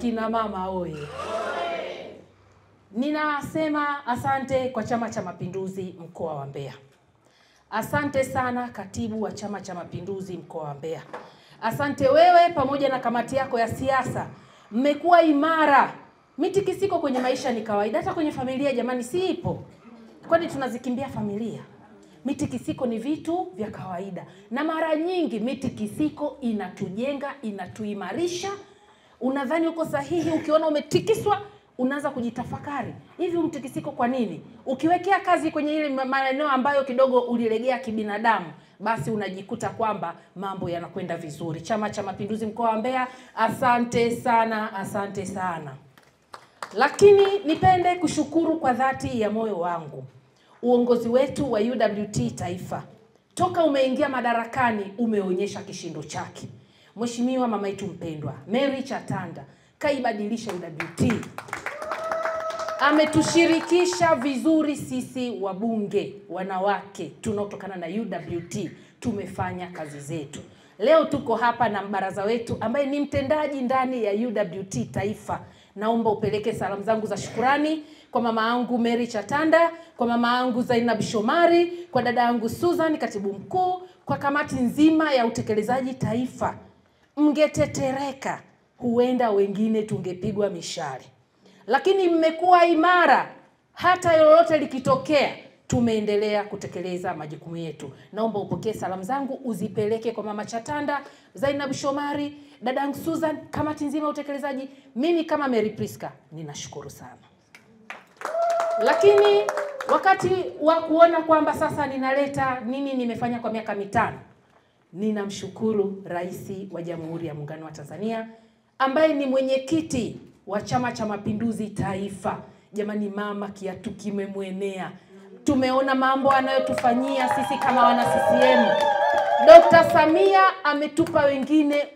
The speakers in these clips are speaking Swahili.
Wakina mama oye. Ninasema asante kwa Chama cha Mapinduzi mkoa wa Mbeya. Asante sana katibu wa Chama cha Mapinduzi mkoa wa Mbeya. Asante wewe pamoja na kamati yako ya siasa. Mmekuwa imara. Mitikisiko kwenye maisha ni kawaida, hata kwenye familia jamani si ipo. Kwani tunazikimbia familia? Mitikisiko ni vitu vya kawaida. Na mara nyingi mitikisiko inatujenga, inatuimarisha. Unadhani uko sahihi, ukiona umetikiswa unaanza kujitafakari. Hivi mtikisiko kwa nini? Ukiwekea kazi kwenye ile maeneo ambayo kidogo ulilegea kibinadamu, basi unajikuta kwamba mambo yanakwenda vizuri. Chama cha Mapinduzi mkoa wa Mbeya, asante sana, asante sana. Lakini nipende kushukuru kwa dhati ya moyo wangu uongozi wetu wa UWT taifa. Toka umeingia madarakani umeonyesha kishindo chake. Mheshimiwa mama yetu mpendwa Mary Chatanda kaibadilisha UWT. Ametushirikisha vizuri sisi wabunge wanawake tunaotokana na UWT, tumefanya kazi zetu. Leo tuko hapa na mbaraza wetu ambaye ni mtendaji ndani ya UWT taifa. Naomba upeleke salamu zangu za shukurani kwa mama yangu Mary Chatanda, kwa mama yangu Zainab Shomari, kwa dada yangu Susan katibu mkuu, kwa kamati nzima ya utekelezaji taifa. Mngetetereka, huenda wengine tungepigwa mishale. Lakini mmekuwa imara, hata lolote likitokea tumeendelea kutekeleza majukumu yetu. Naomba upokee salamu zangu uzipeleke kwa mama Chatanda, Zainab Shomari, dadangu Susan, kamati nzima ya utekelezaji. Mimi kama Mary Priska ninashukuru sana. Lakini wakati wa kuona kwamba sasa ninaleta nini nimefanya kwa miaka 5, ninamshukuru Rais wa Jamhuri ya Muungano wa Tanzania ambaye ni mwenyekiti wa Chama cha Mapinduzi taifa. Jamani mama kiatu kimemwenea. Tumeona mambo anayotufanyia sisi kama wana CCM. Dr. Samia ametupa wengine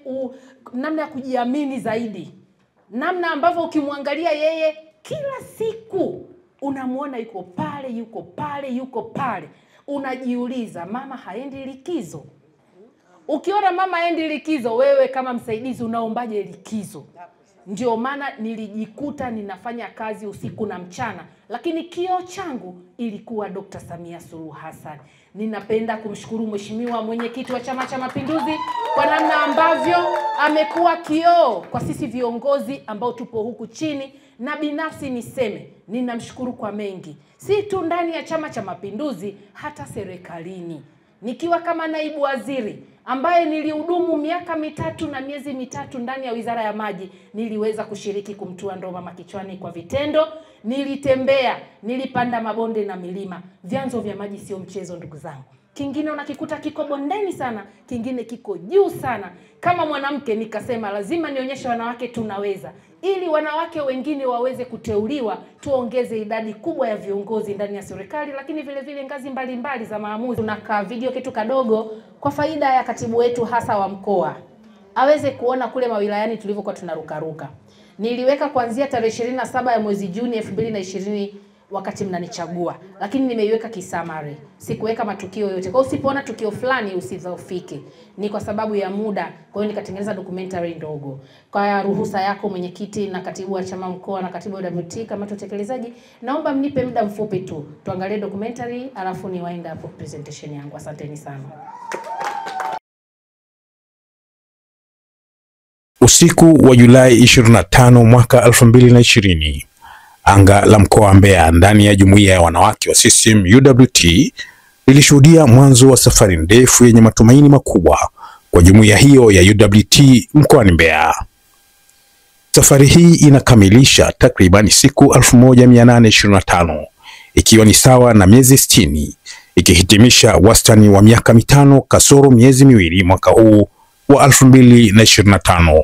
namna ya kujiamini zaidi. Namna ambavyo ukimwangalia yeye kila siku unamuona yuko pale, yuko pale, yuko pale. Unajiuliza mama haendi likizo. Ukiona mama haendi likizo, wewe kama msaidizi unaombaje likizo? Ndio maana nilijikuta ninafanya kazi usiku na mchana, lakini kioo changu ilikuwa Dr. Samia Suluhu Hassan. Ninapenda kumshukuru mheshimiwa mwenyekiti wa Chama cha Mapinduzi kwa namna ambavyo amekuwa kioo kwa sisi viongozi ambao tupo huku chini, na binafsi niseme ninamshukuru kwa mengi. Si tu ndani ya Chama cha Mapinduzi, hata serikalini. Nikiwa kama naibu waziri ambaye nilihudumu miaka 3 na miezi 3 ndani ya Wizara ya Maji, niliweza kushiriki kumtua ndoo mama kichwani kwa vitendo. Nilitembea, nilipanda mabonde na milima. Vyanzo vya maji sio mchezo ndugu zangu. Kingine unakikuta kiko bondeni sana, kingine kiko juu sana. Kama mwanamke nikasema lazima nionyeshe wanawake tunaweza, ili wanawake wengine waweze kuteuliwa, tuongeze idadi kubwa ya viongozi ndani ya serikali, lakini vile vile ngazi mbalimbali za maamuzi. Tunaka video kitu kadogo kwa faida ya katibu wetu hasa wa mkoa, aweze kuona kule mawilayani tulivyokuwa tunarukaruka. Niliweka kuanzia tarehe 27 ya mwezi Juni 2020 wakati mnanichagua, lakini nimeiweka kisamari. Sikuweka matukio yote. Kwa usipoona tukio fulani usidhoofike. Ni kwa sababu ya muda. Kwa hiyo nikatengeneza documentary ndogo. Kwa ruhusa yako mwenyekiti na katibu wa chama mkoa na katibu wa WT kama tutekelezaji, naomba mnipe muda mfupi tu tuangalie documentary alafu ni wind up presentation yangu. Asanteni sana. Usiku wa Julai 25 mwaka 2020, anga la mkoa wa Mbeya ndani ya jumuiya ya wanawake wa CCM UWT lilishuhudia mwanzo wa safari ndefu yenye matumaini makubwa kwa jumuiya hiyo ya UWT mkoani Mbeya. Safari hii inakamilisha takriban siku 1825 ikiwa ni sawa na miezi 60, ikihitimisha wastani wa miaka 5 kasoro miezi 2 mwaka huu wa 2025.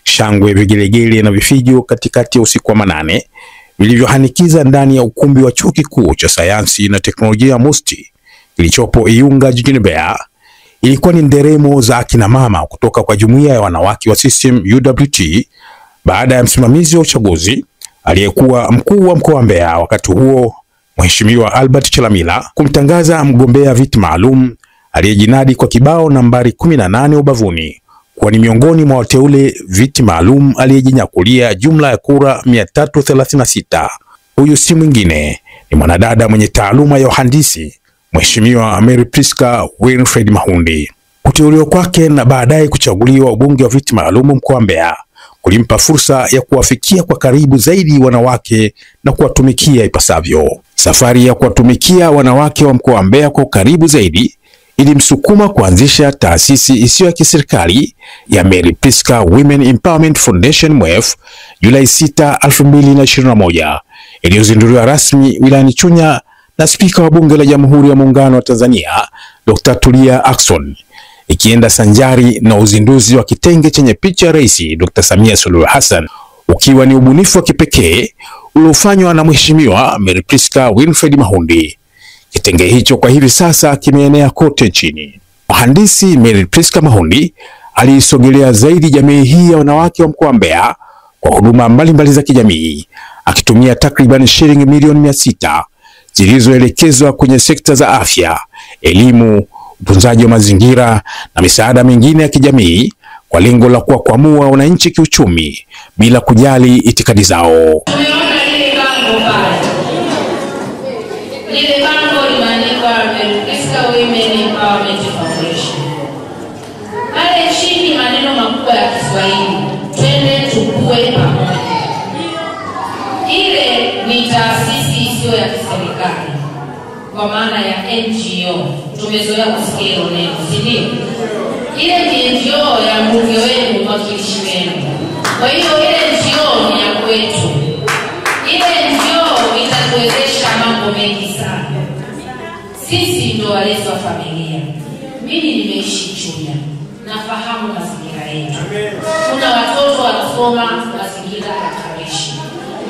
Shangwe, vigelegele na vifijo katikati ya usiku wa manane vilivyohanikiza ndani ya ukumbi wa Chuo Kikuu cha Sayansi na Teknolojia MUST kilichopo Iyunga jijini Mbeya. Ilikuwa ni nderemo za akina mama kutoka kwa jumuiya ya wanawake wa CCM UWT baada ya msimamizi wa uchaguzi aliyekuwa mkuu wa mkoa wa Mbeya wakati huo Mheshimiwa Albert Chalamila kumtangaza mgombea viti maalum aliyejinadi kwa kibao nambari 18 ubavuni kuwa ni miongoni mwa wateule viti maalum aliyejinyakulia jumla ya kura 336. Huyu si mwingine, ni mwanadada mwenye taaluma ya uhandisi, Mheshimiwa Mary Priska Winfred Mahundi. Kuteuliwa kwake na baadaye kuchaguliwa ubunge wa viti maalum mkoa wa Mbeya kulimpa fursa ya kuwafikia kwa karibu zaidi wanawake na kuwatumikia ipasavyo. Safari ya kuwatumikia wanawake wa mkoa wa Mbeya kwa karibu zaidi ilimsukuma kuanzisha taasisi isiyo ya kiserikali ya Mary Priska Women Empowerment Foundation MWEF Julai 6, 2021 iliyozinduliwa rasmi wilayani Chunya na Spika wa Bunge la Jamhuri ya Muungano wa Tanzania Dr. Tulia Ackson, ikienda sanjari na uzinduzi wa kitenge chenye picha ya Rais Dr. Samia Suluhu Hassan, ukiwa ni ubunifu wa kipekee uliofanywa na Mheshimiwa Mary Priska Winfred Mahundi. Kitenge hicho kwa hivi sasa kimeenea kote nchini. Mhandisi Mary Priska Mahundi aliisogelea zaidi jamii hii ya wanawake wa mkoa wa Mbeya kwa huduma mbalimbali za kijamii, akitumia takriban shilingi milioni 600 zilizoelekezwa kwenye sekta za afya, elimu, utunzaji wa mazingira na misaada mingine ya kijamii kwa lengo la kuwakwamua wananchi kiuchumi bila kujali itikadi zao. Lile bango limeandikwa Mary Priska Women Empowerment Foundation. Pale chini maneno makubwa ya Kiswahili, twende tukue pamoja. Ile ni taasisi isiyo ya kiserikali, kwa maana ya NGO. Tumezoea kusikia hilo neno, si ndio? Ile ni NGO ya mbunge wenu, mwakilishi wenu. Kwa hiyo ile NGO ni ya kwetu. Ile NGO itatuwezesha mambo mengi sana. Sisi ndio walezi wa familia. Mimi nimeishi Chunya, nafahamu mazingira yetu. Kuna watoto wanasoma mazingira ya karishi.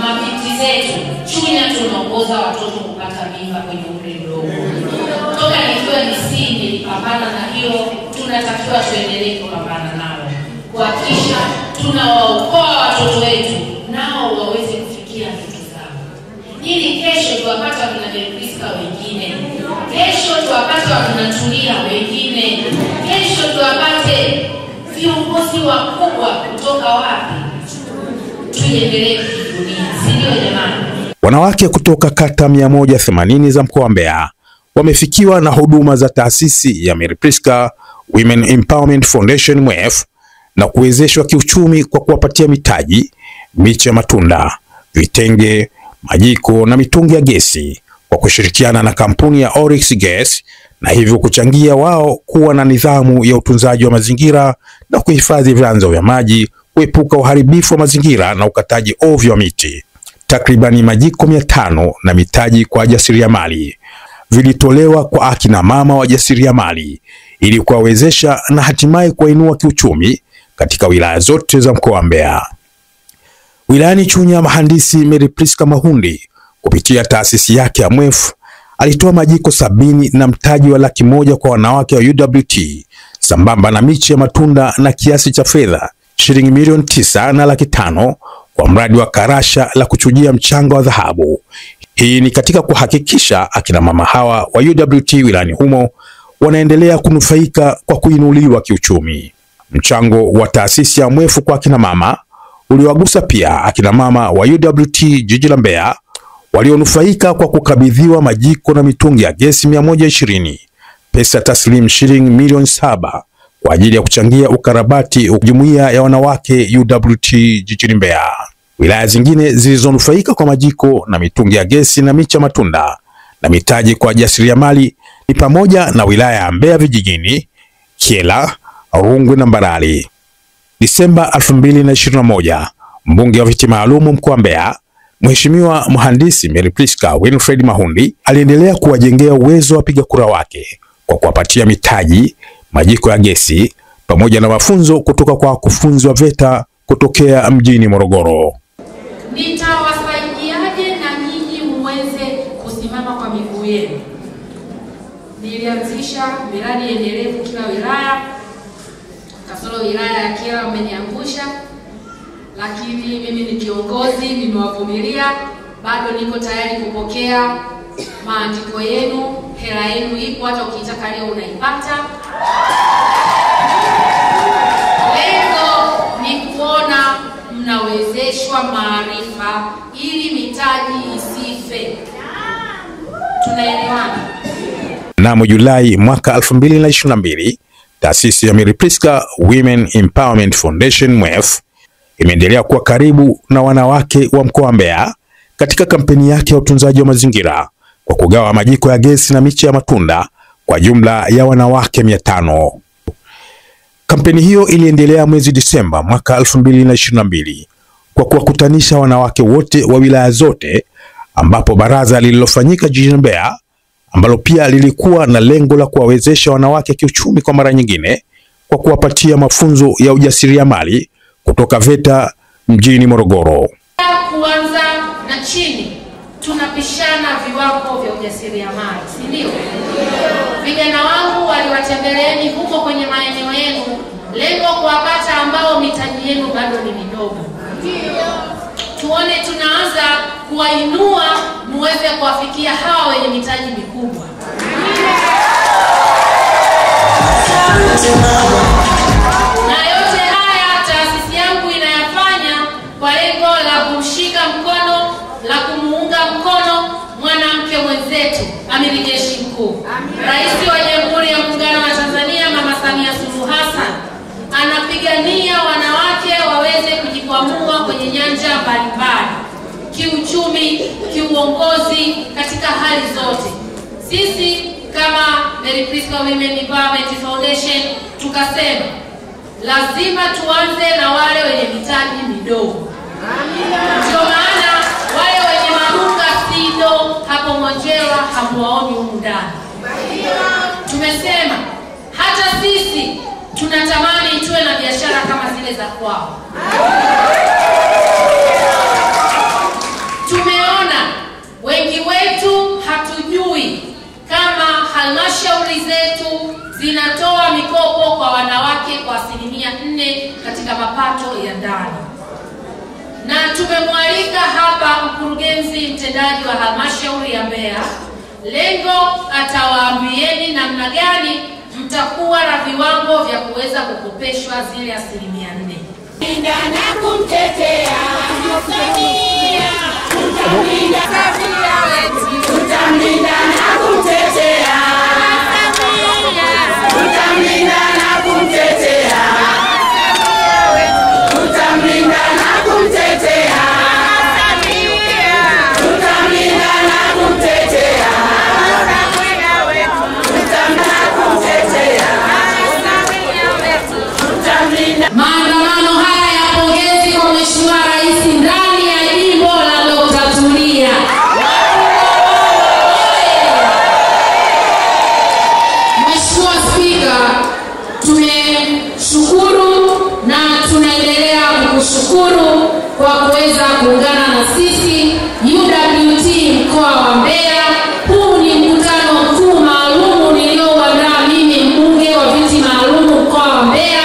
Mabinti zetu Chunya tunaongoza watoto kupata mimba kwenye umri mdogo. Toka nikiwa Nisini nilipambana na hiyo, tunatakiwa tuendelee kupambana nao, kuhakikisha tunawaokoa watoto wetu nao waweze kufikia ndoto zao, ili kesho tuwapata kuna Mary Priska wengine, kesho tuwapate wakina Tulia wengine, kesho tuwapate viongozi wakubwa kutoka wapi. Tuendelee kujivunia, si ndio jamani? Wanawake kutoka kata 180 za mkoa wa Mbeya wamefikiwa na huduma za taasisi ya Mary Priska Women Empowerment Foundation MWEF na kuwezeshwa kiuchumi kwa kuwapatia mitaji, miche ya matunda, vitenge, majiko na mitungi ya gesi kwa kushirikiana na kampuni ya Oryx Gas, na hivyo kuchangia wao kuwa na nidhamu ya utunzaji wa mazingira na kuhifadhi vyanzo vya maji, kuepuka uharibifu wa mazingira na ukataji ovyo wa miti. Takribani majiko 500 na mitaji kwa wajasiriamali vilitolewa kwa akina mama wajasiriamali ili kuwawezesha na hatimaye kuwainua kiuchumi katika wilaya zote za mkoa wa Mbeya. Wilayani Chunya, mhandisi Mary Priska Mahundi kupitia taasisi yake ya MWEF alitoa majiko 70 na mtaji wa $100,000 kwa wanawake wa UWT, sambamba na miche ya matunda na kiasi cha fedha shilingi milioni 9 na $500,000 kwa mradi wa karasha la kuchujia mchanga wa dhahabu. Hii ni katika kuhakikisha akina mama hawa wa UWT wilayani humo wanaendelea kunufaika kwa kuinuliwa kiuchumi. Mchango wa taasisi ya MWEF kwa akina mama uliwagusa pia akina mama wa UWT jiji la Mbeya walionufaika kwa kukabidhiwa majiko na mitungi ya gesi 120, pesa taslimu shilingi milioni 7 kwa ajili ya kuchangia ukarabati wa jumuiya ya wanawake UWT jijini Mbeya. Wilaya zingine zilizonufaika kwa majiko na mitungi ya gesi na miche matunda na mitaji kwa wajasiriamali ni pamoja na wilaya ya Mbeya vijijini, Kyela, Rungwe na Mbarali. Disemba 2021, mbunge wa viti maalum mkoa wa Mbeya, Mheshimiwa mhandisi Mary Priska Winfred Mahundi aliendelea kuwajengea uwezo wa wapiga kura wake kwa kuwapatia mitaji, majiko ya gesi pamoja na mafunzo kutoka kwa wakufunzi wa VETA kutokea mjini Morogoro. Nitawasaidiaje na nyinyi muweze kusimama kwa miguu yenu? Nilianzisha miradi endelevu kila wilaya, kasoro wilaya ya Kyela umeniangusha, lakini mimi ni kiongozi, nimewavumilia, bado niko tayari kupokea maandiko yenu. Hela yenu ipo, hata ukitaka leo unaipata. kuendeshwa maarifa ili mitaji isife. Tunaelewana? Mnamo Julai mwaka 2022, taasisi ya Mary Priska Women Empowerment Foundation MWEF imeendelea kuwa karibu na wanawake wa mkoa wa Mbeya katika kampeni yake ya utunzaji wa mazingira kwa kugawa majiko ya gesi na miche ya matunda kwa jumla ya wanawake 500. Kampeni hiyo iliendelea mwezi Disemba mwaka 2022 kwa kuwakutanisha wanawake wote wa wilaya zote, ambapo baraza lililofanyika jijini Mbeya ambalo pia lilikuwa na lengo la kuwawezesha wanawake kiuchumi kwa mara nyingine kwa kuwapatia mafunzo ya ujasiriamali kutoka VETA mjini Morogoro. Kuanza na chini, tunapishana viwango vya ujasiriamali, si ndio? Vijana wangu waliwatembeleeni huko kwenye maeneo yenu, lengo kuwapata ambao mitaji yenu bado ni midogo. Tuone tunaanza kuwainua muweze kuwafikia hawa wenye mitaji mikubwa. Na yote haya taasisi yangu inayafanya kwa lengo la kumshika mkono, la kumuunga mkono mwanamke mwenzetu, Amiri Jeshi Mkuu, Rais wa Jamhuri ya Muungano wa Tanzania, Mama Samia Suluhu Hassan. Anapigania wanawake waweze kujikwamua kwenye nyanja mbalimbali, kiuchumi, kiuongozi, katika hali zote. Sisi kama Mary Priska Women Empowerment Foundation tukasema lazima tuanze na wale wenye mitaji midogo. Ndio maana wale wenye maduka SIDO hapo Monjera hamuwaoni humu ndani. Tumesema hata sisi tunatamani tuwe na biashara kama zile za kwao. Tumeona wengi wetu hatujui kama halmashauri zetu zinatoa mikopo kwa wanawake kwa 4% katika mapato ya ndani. Na tumemwalika hapa mkurugenzi mtendaji wa halmashauri ya Mbeya. Lengo atawaambieni namna gani mtakuwa na viwango vya kuweza kukopeshwa zile 4%. Linda na kumtetea Samia, tutamlinda Samia wetu, tutamlinda na kumtetea Samia, tutamlinda na kumtetea Samia wetu, tutamlinda na kumtetea Samia, tutamlinda na kumtetea Samia wetu, tutamlinda na kumtetea Samia wetu, tutamlinda. Maandamano haya ya pongezi kwa Mheshimiwa Rais ndani ya jimbo la Dr. Tulia. Mheshimiwa Spika, tumeshukuru na tunaendelea kukushukuru kwa kuweza kuungana na sisi UWT mkoa wa Mbeya. Huu ni mkutano mkuu maalum niliouandaa mimi, mbunge wa viti maalum mkoa wa Mbeya.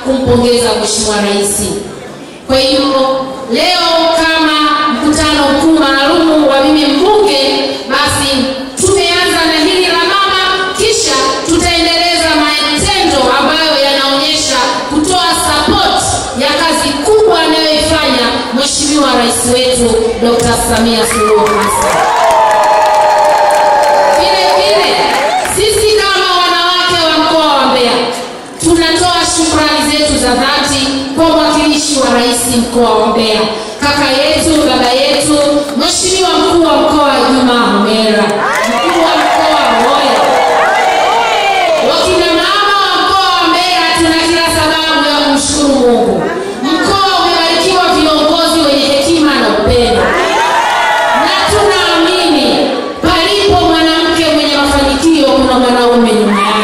Kumpongeza Mheshimiwa Rais. Kwa hiyo leo kama mkutano mkuu maalum wa mimi mbunge, basi tumeanza na hili la mama, kisha tutaendeleza matendo ambayo yanaonyesha kutoa support ya kazi kubwa anayoifanya Mheshimiwa Rais wetu Dr. Samia Suluhu Hassan. Vile sisi kama wanawake wa mkoa wa Mbeya tunatoa shukrani zetu za dhati kwa mwakilishi wa Rais mkoa wa Mbeya, kaka yetu, baba yetu, Mheshimiwa mkuu wa mkoa Juma Homera, mkuu wa mkoa Roya. Wakina mama wa mkoa wa Mbeya tuna kila sababu ya kumshukuru Mungu. Mkoa umebarikiwa viongozi wenye hekima na upendo. Na tunaamini palipo mwanamke mwenye mafanikio kuna mwanaume nyuma yake.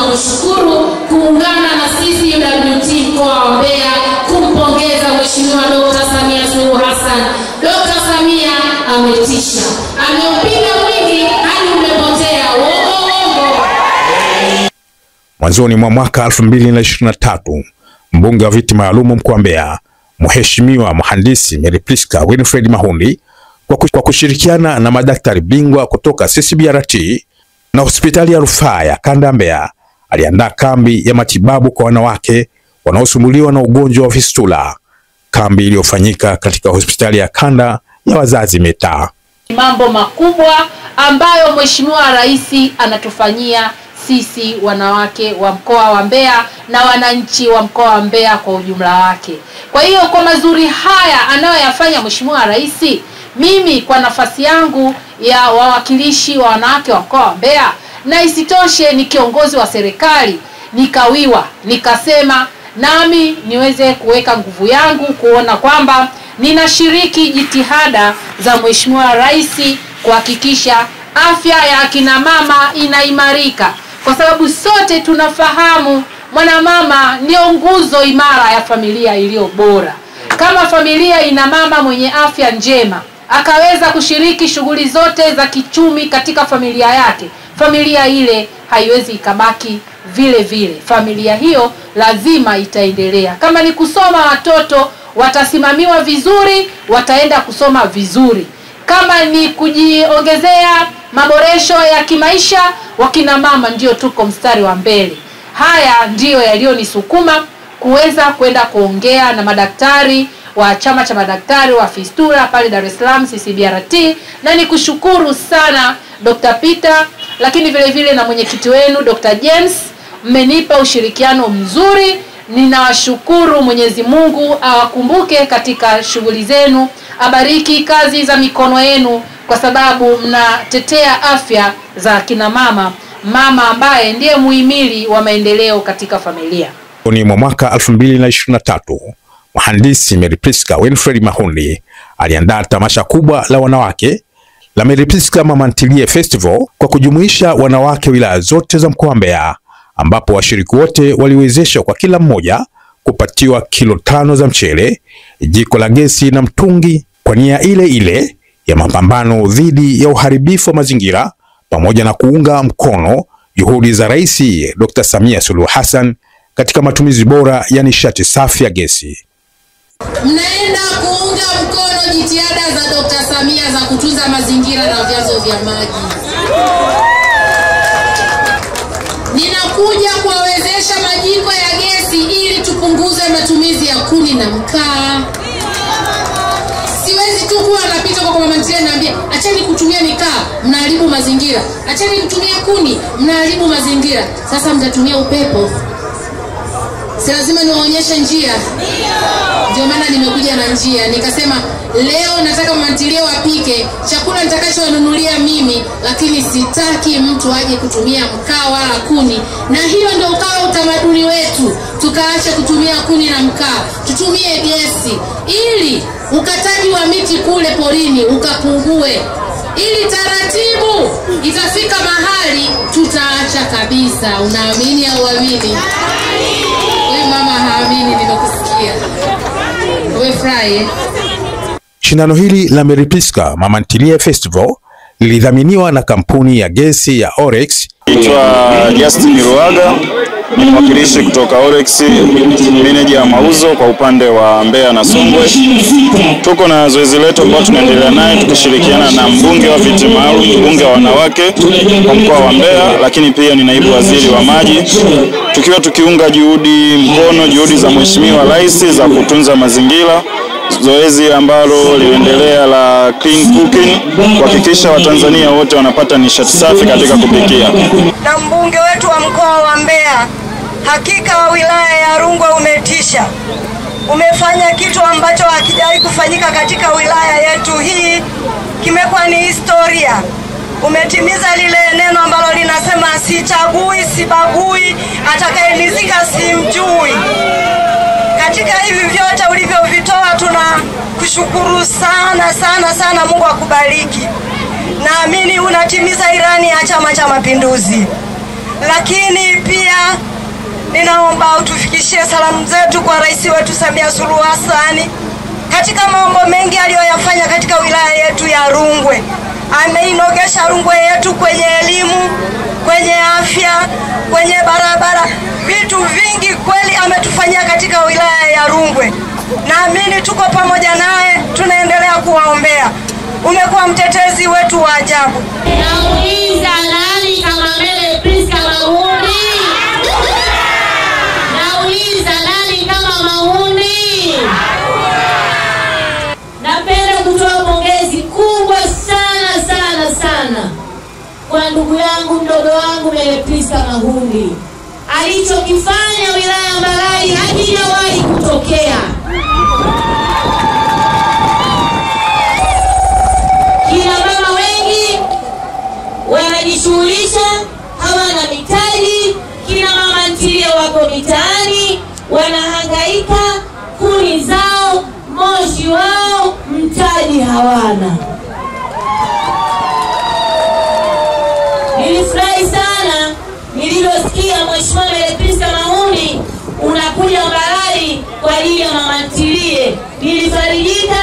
tunakushukuru kuungana na sisi UWT mkoa wa Mbeya kumpongeza Mheshimiwa Dr. Samia Suluhu Hassan. Dr. Samia ametisha, ameupiga mwingi hadi umepotea. Mwanzoni mwa mwaka 2023, mbunge wa viti maalum mkoa wa Mbeya, Mheshimiwa Mhandisi Mary Priska Winfred Mahundi, kwa kushirikiana na madaktari bingwa kutoka CCBRT na hospitali ya rufaa ya kanda Mbeya, aliandaa kambi ya matibabu kwa wanawake wanaosumbuliwa na ugonjwa wa fistula, kambi iliyofanyika katika hospitali ya kanda ya wazazi Meta. Mambo makubwa ambayo Mheshimiwa Rais anatufanyia sisi wanawake wa mkoa wa Mbeya na wananchi wa mkoa wa Mbeya kwa ujumla wake. Kwa hiyo kwa mazuri haya anayoyafanya Mheshimiwa Rais, mimi kwa nafasi yangu ya wawakilishi wa wanawake wa mkoa wa Mbeya, na isitoshe ni kiongozi wa serikali, nikawiwa nikasema nami niweze kuweka nguvu yangu kuona kwamba ninashiriki jitihada za Mheshimiwa Rais kuhakikisha afya ya akina mama inaimarika, kwa sababu sote tunafahamu mwanamama ndio nguzo imara ya familia iliyo bora. Kama familia ina mama mwenye afya njema, akaweza kushiriki shughuli zote za kichumi katika familia yake, familia ile haiwezi ikabaki vile vile. Familia hiyo lazima itaendelea. Kama ni kusoma, watoto watasimamiwa vizuri, wataenda kusoma vizuri. Kama ni kujiongezea maboresho ya kimaisha, wakina mama ndio tuko mstari wa mbele. Haya ndio yaliyonisukuma kuweza kwenda kuongea na madaktari wa chama cha madaktari wa fistula pale Dar es Salaam CCBRT, na nikushukuru sana Dr. Peter, lakini vile vile na mwenyekiti wenu Dr. James, mmenipa ushirikiano mzuri. Ninawashukuru. Mwenyezi Mungu awakumbuke katika shughuli zenu, abariki kazi za mikono yenu, kwa sababu mnatetea afya za kina mama, mama ambaye ndiye muhimili wa maendeleo katika familia. Ni mwaka 2023, Mhandisi Mary Priska Winfred Mahundi aliandaa tamasha kubwa la wanawake la Mary Priska Mama Ntilie Festival kwa kujumuisha wanawake wilaya zote za mkoa wa Mbeya, ambapo washiriki wote waliwezeshwa kwa kila mmoja kupatiwa kilo 5 za mchele, jiko la gesi na mtungi kwa nia ile ile ya mapambano dhidi ya uharibifu wa mazingira, pamoja na kuunga mkono juhudi za Rais Dr. Samia Suluhu Hassan katika matumizi bora ya nishati safi ya gesi. Mnaenda kuunga mkono jitihada za Dr. Samia za kutunza mazingira na vyanzo vya maji. Ninakuja kuwawezesha majiko ya gesi ili tupunguze matumizi ya kuni na mkaa. Siwezi tu kuwa napita kwa mama Ntilie naambia acheni kutumia mikaa, mnaharibu mazingira. Acheni kutumia kuni, mnaharibu mazingira. Sasa mtatumia upepo. Si lazima niwaonyeshe njia. Ndio maana nimekuja na njia. Nikasema leo nataka Mama Ntilie wapike chakula nitakachowanunulia mimi, lakini sitaki mtu aje kutumia mkaa wala kuni. Na hiyo ndio ukawa utamaduni wetu. Tukaacha kutumia kuni na mkaa, tutumie gesi ili ukataji wa miti kule porini ukapungue. Ili taratibu itafika mahali tutaacha kabisa. Unaamini au uamini? Wewe mama haamini, nimekusikia. Wewe fry. Shindano hili la Mary Priska Mama Ntilie Festival lilidhaminiwa na kampuni ya gesi ya Orex. Naitwa Justin Ruaga, ni mwakilishi kutoka Orex, meneja ya mauzo kwa upande wa Mbeya na Songwe. Tuko na zoezi letu ambalo tunaendelea naye tukishirikiana na mbunge wa viti maalum, mbunge wa wanawake kwa mkoa wa Mbeya, lakini pia ni naibu waziri wa maji, tukiwa tukiunga juhudi za Mheshimiwa Rais za kutunza mazingira. Zoezi ambalo liendelea la clean cooking, kuhakikisha Watanzania wote wanapata nishati safi katika kupikia. Na mbunge wetu wa mkoa wa Mbeya, hakika wa wilaya ya Rungwe umetisha. Umefanya kitu ambacho hakijawahi kufanyika katika wilaya yetu hii, kimekuwa ni historia. Umetimiza lile neno ambalo linasema sichagui, sibagui, atakayenizika simjui. Katika hivi vyote ulivyovitoa tunakushukuru sana sana sana. Mungu akubariki. Naamini unatimiza irani ya Chama cha Mapinduzi. lakini pia ninaomba utufikishie salamu zetu kwa rais wetu Samia Suluhu Hassan katika mambo mengi aliyoyafanya katika wilaya yetu ya Rungwe. Ameinogesha Rungwe yetu kwenye elimu, kwenye afya, kwenye barabara. Vitu vingi kweli ametufanyia katika wilaya ya Rungwe. Naamini tuko pamoja naye, tunaendelea kuwaombea. Umekuwa mtetezi wetu wa ajabu. Nauliza nani kama Mary Priska Mahundi? Nauliza nani kama Mahundi? Napenda kutoa pongezi kubwa sana kwa ndugu yangu mdogo wangu Mary Priska Mahundi. Alichokifanya wilaya ya Mbarali hakijawahi kutokea. Kina mama wengi wanajishughulisha, hawana mitaji. Kina mama ntilie wako mitaani, wanahangaika, kuni zao, moshi wao, mtaji hawana. Nilifurahi sana nililosikia Mheshimiwa Mary Priska Mahundi unakuja Mbarali kwa ajili ya mama ntilie. Nilifarijika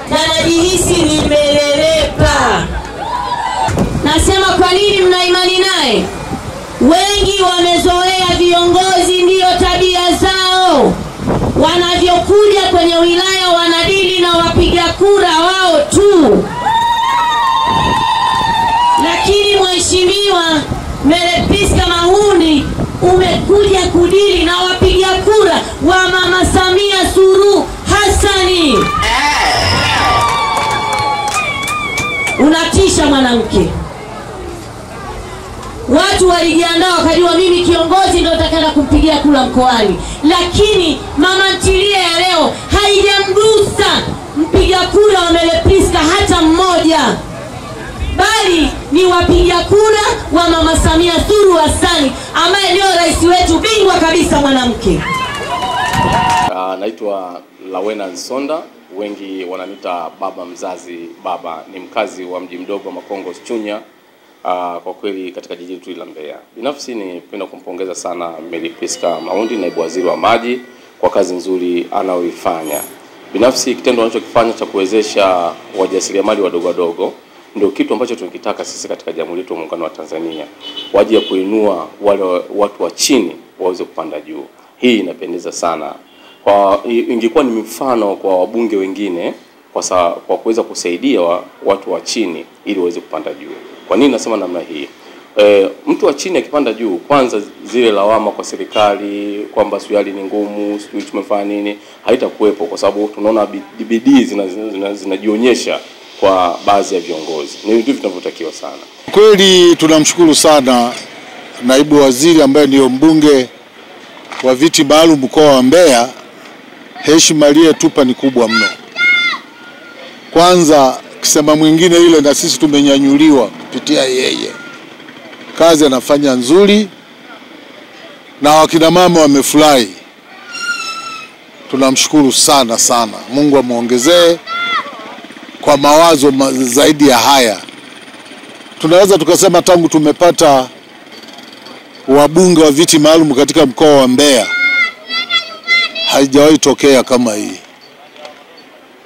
na najihisi nimelelepa. Nasema kwa nini mna imani naye? Wengi wamezoea viongozi ndiyo tabia zao. Wanavyokuja kwenye wilaya wanadili na wapiga kura wao tu. Lakini Mheshimiwa Mary Priska Mahundi umekuja kudili na wapiga kura wa Mama Samia Suluhu Hassan. Unatisha mwanamke. Watu walijiandaa wakajua mimi kiongozi ndio nitakwenda kumpigia kura mkoani. Lakini mama ntilie ya leo haijamgusa mpiga kura wa Mary Priska hata mmoja. Bali ni wapiga kura wa Mama Samia Suluhu Hassan ambaye ndio rais wetu bingwa kabisa mwanamke. Naitwa Lawena Nsonda, wengi wananiita baba mzazi. Baba ni mkazi wa mji mdogo wa Makongo Chunya, kwa kweli katika jiji letu la Mbeya. Binafsi nipenda kumpongeza sana Mary Priska Mahundi, naibu waziri wa maji, kwa kazi nzuri anayoifanya. Binafsi kitendo anachokifanya cha kuwezesha wajasiriamali wadogo ndio kitu ambacho tunakitaka sisi katika Jamhuri yetu ya Muungano wa Tanzania, waje ya kuinua wale watu wa chini waweze kupanda juu. Hii inapendeza sana. Kwa ingekuwa ni mfano kwa wabunge wengine kwa kuweza kusaidia watu wa chini ili waweze kupanda juu. Kwa nini nasema namna hii? Mtu wa chini akipanda juu, kwanza zile lawama kwa serikali kwamba swali ni ngumu, sijui tumefanya nini, haitakuwepo kwa sababu tunaona bidii zinajionyesha kwa baadhi ya viongozi. Ni vitu vinavyotakiwa sana. Kweli tunamshukuru sana naibu waziri ambaye ndio mbunge wa viti maalum mkoa wa Mbeya. Heshima aliyetupa ni kubwa mno. Kwanza kisema mwingine ile na sisi tumenyanyuliwa kupitia yeye. Kazi anafanya nzuri na wakina mama wamefurahi. Tunamshukuru sana. Mungu amuongezee kwa mawazo zaidi ya haya. Tunaweza tukasema tangu tumepata wabunge wa viti maalum katika mkoa wa Mbeya haijawahi tokea kama hii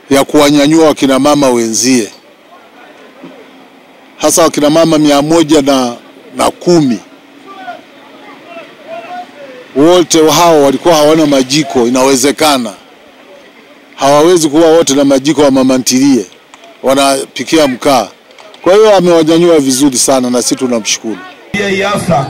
ya kuwanyanyua wakina mama wenzie, hasa wakina mama 110. Wote hao walikuwa hawana majiko. Inawezekana hawawezi kuwa wote na majiko wa mama ntilie, wanapikia mkaa. Kwa hiyo amewanyanyua vizuri sana na sisi tunamshukuru. Hii hafla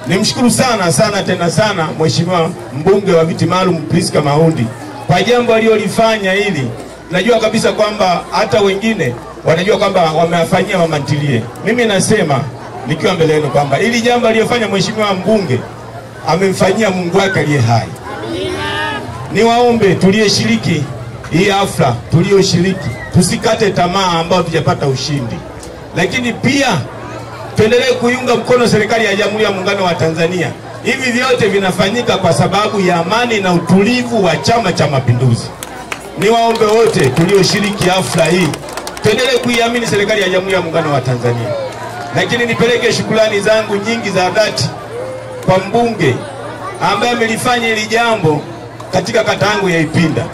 nimshukuru sana tena sana Mheshimiwa mbunge wa viti maalum Priska Mahundi kwa jambo alilolifanya hili. Najua kabisa kwamba hata wengine wanajua kwamba wamewafanyia mama ntilie. Mimi nasema nikiwa mbele yenu kwamba hili jambo aliyofanya Mheshimiwa mbunge amemfanyia Mungu wake aliye hai. Niwaombe tuliyeshiriki hii hafla, tuliyoshiriki, tusikate tamaa ambao tujapata ushindi. Lakini pia tuendelee kuiunga mkono serikali ya Jamhuri ya Muungano wa Tanzania. Hivi vyote vinafanyika kwa sababu ya amani na utulivu wa Chama cha Mapinduzi. Niwaombe wote tulioshiriki hafla hii tuendelee kuiamini serikali ya Jamhuri ya Muungano wa Tanzania. Lakini nipeleke shukrani zangu nyingi za dhati kwa mbunge ambaye amelifanya hili jambo katika kata yangu ya Ipinda.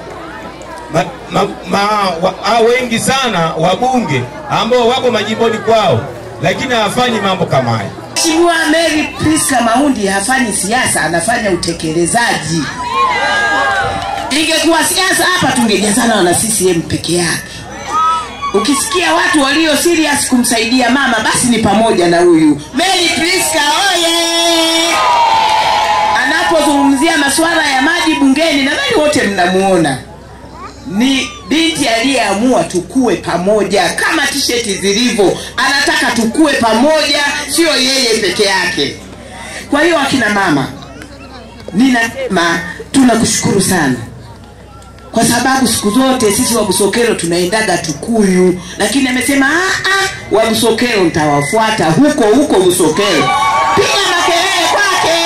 Wengi sana wabunge ambao wako majimboni kwao, lakini hawafanyi mambo kama haya. Mheshimiwa Mary Priska Mahundi hafanyi siasa, anafanya utekelezaji. Ingekuwa siasa hapa tungejazana na CCM peke yake. Ukisikia watu walio serious kumsaidia mama, basi ni pamoja na huyu Mary Priska oye. Anapozungumzia masuala ya maji bungeni, nadhani wote mnamuona. Ni binti aliyeamua tukue pamoja kama t-shirt zilivyo. Anataka tukue pamoja, sio yeye peke yake. Kwa hiyo akina mama, ninasema tunakushukuru sana. Kwa sababu siku zote sisi wa Busokelo tunaendaga Tukuyu, lakini amesema wa Busokelo nitawafuata huko Busokelo. Piga makelele kwake.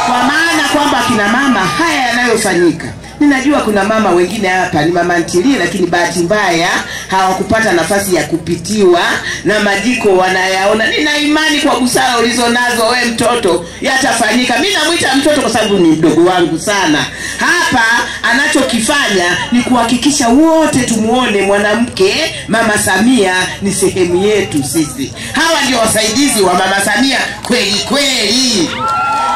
Kwa maana kwamba akina mama haya yanayofanyika. Ninajua kuna mama wengine hapa ni mama ntilie, lakini bahati mbaya hawakupata nafasi ya kupitiwa na majiko wanayaona. Nina imani kwa busara ulizonazo we mtoto yatafanyika. Mimi namuita mtoto kwa sababu ni mdogo wangu sana. Hapa anachokifanya ni kuhakikisha wote tumuone mwanamke. Mama Samia ni sehemu yetu sisi. Hawa ndio wasaidizi wa Mama Samia kweli kweli.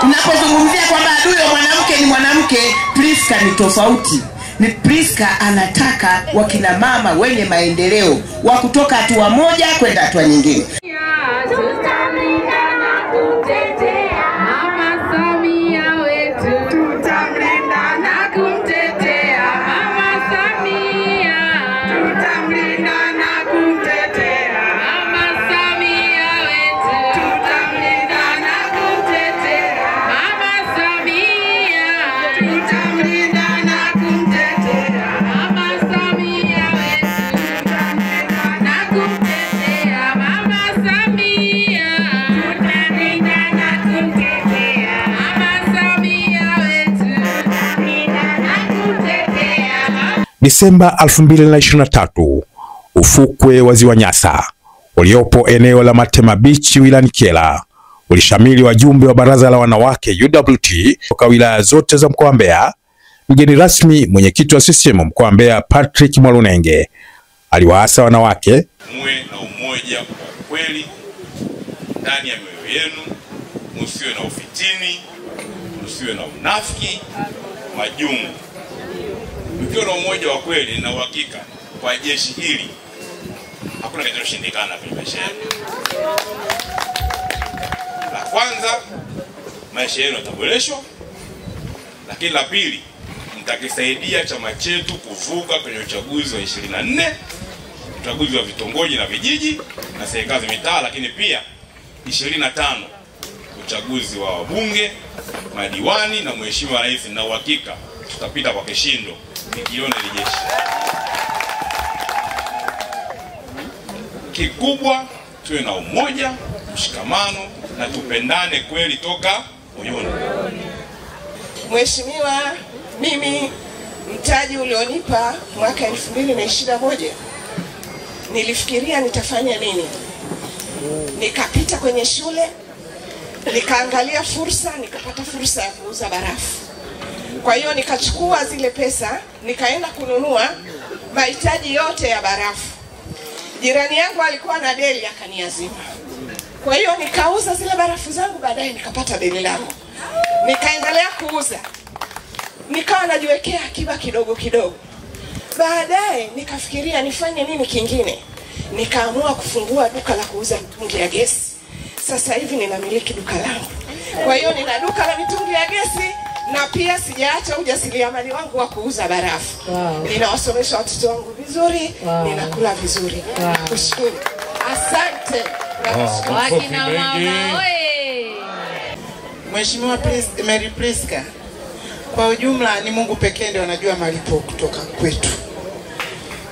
Unapozungumzia kwamba adui wa mwanamke ni mwanamke, Priska ni tofauti. Ni Priska anataka wakina mama wenye maendeleo wa kutoka hatua moja kwenda hatua nyingine. Disemba 2023, ufukwe wa Ziwa Nyasa uliopo eneo la Matema Beach wilayani Kyela ulishamili wajumbe wa baraza la wanawake UWT kutoka wilaya zote za mkoa wa Mbeya. Mgeni rasmi mwenyekiti wa CCM mkoa wa Mbeya Patrick Mwalunenge aliwaasa wanawake muwe na umoja kwa kweli ndani ya mioyo yenu, msiwe na ufitini, msiwe na unafiki, majungu. Mkiwa na umoja wa kweli na uhakika kwa jeshi hili, hakuna kitakachoshindikana kwenye maisha yenu. La kwanza, maisha yenu yataboreshwa, lakini la pili, mtakisaidia chama chetu kuvuka kwenye uchaguzi wa 24, uchaguzi wa vitongoji na vijiji na serikali za mitaa, lakini pia 25 uchaguzi wa wabunge, madiwani na mheshimiwa rais, na uhakika tutapita kwa kishindo nikiona ile jeshi. Kikubwa tuwe na umoja, mshikamano na tupendane kweli toka moyoni. Mheshimiwa, mimi mtaji ulionipa mwaka 2021 nilifikiria nitafanya nini. Nikapita kwenye shule, nikaangalia fursa, nikapata fursa ya kuuza barafu. Kwa hiyo nikachukua zile pesa, nikaenda kununua mahitaji yote ya barafu. Jirani yangu alikuwa na deli akaniazima. Kwa hiyo nikauza zile barafu zangu, baadaye nikapata deli langu. Nikaendelea kuuza. Nikawa najiwekea akiba kidogo kidogo. Baadaye nikafikiria nifanye nini kingine. Nikaamua kufungua duka la kuuza mitungi ya gesi. Sasa hivi ninamiliki duka langu. Kwa hiyo nina duka la mitungi ya gesi na pia sijaacha ujasiriamali wangu wa kuuza barafu. Ninawasomesha watoto wangu vizuri, ninakula vizuri. Kushukuru. Asante. Wakina mama oye. Mheshimiwa Mary Priska, kwa ujumla ni Mungu pekee ndiye anajua malipo kutoka kwetu.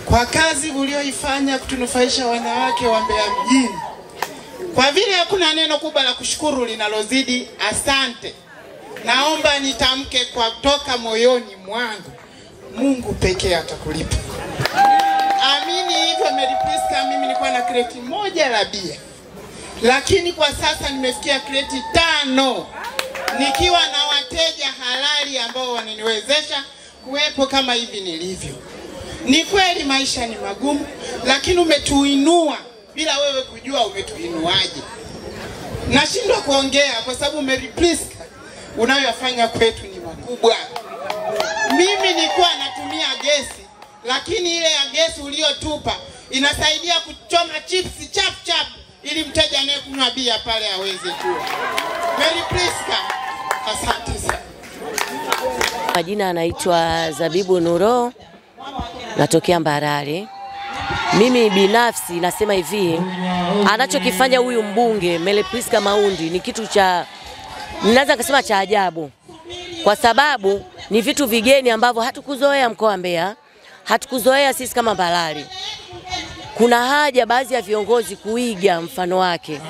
Kwa kazi ulioifanya kutunufaisha wanawake wa Mbeya mjini. Kwa vile hakuna neno kubwa la kushukuru linalozidi asante. Naomba nitamke kwa kutoka moyoni mwangu, Mungu pekee atakulipa. Amini hivyo Mary Priska, mimi nilikuwa na kreti moja la bia. lakini kwa sasa nimefikia kreti 5 nikiwa na wateja halali ambao wananiwezesha kuwepo kama hivi nilivyo. Ni kweli maisha ni magumu, lakini umetuinua bila wewe kujua umetuinuaje. Nashindwa kuongea kwa sababu Mary Priska unayoyafanya kwetu ni makubwa. Mimi nilikuwa natumia gesi, lakini ile ya gesi uliyotupa inasaidia kuchoma chips chap chap ili mteja anayekunywa bia pale aweze kuwa. Mary Priska, asante sana. Majina anaitwa Zabibu Nuro, natokea Mbarali. Mimi binafsi nasema hivi, anachokifanya huyu mbunge Mary Priska Mahundi ni kitu cha, ninaweza kusema cha ajabu, kwa sababu ni vitu vigeni ambavyo hatukuzoea mkoa wa Mbeya, hatukuzoea sisi kama Mbarali. Kuna haja baadhi ya viongozi kuiga mfano wake,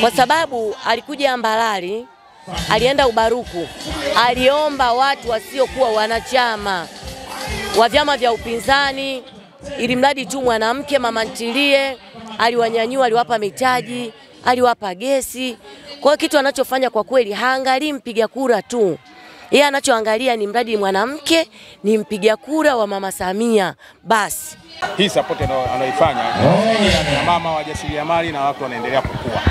kwa sababu alikuja Mbarali, alienda Ubaruku, aliomba watu wasiokuwa wanachama wa vyama vya upinzani, ili mradi tu mwanamke mama ntilie, aliwanyanyua, aliwapa mitaji, aliwapa gesi. Kwa kitu anachofanya kwa kweli haangalii mpiga kura tu. Yeye anachoangalia ni mradi mwanamke ni mpiga kura wa Mama Samia basi. Hii support anaoifanya na mama wajasiriamali na watu wanaendelea kukua.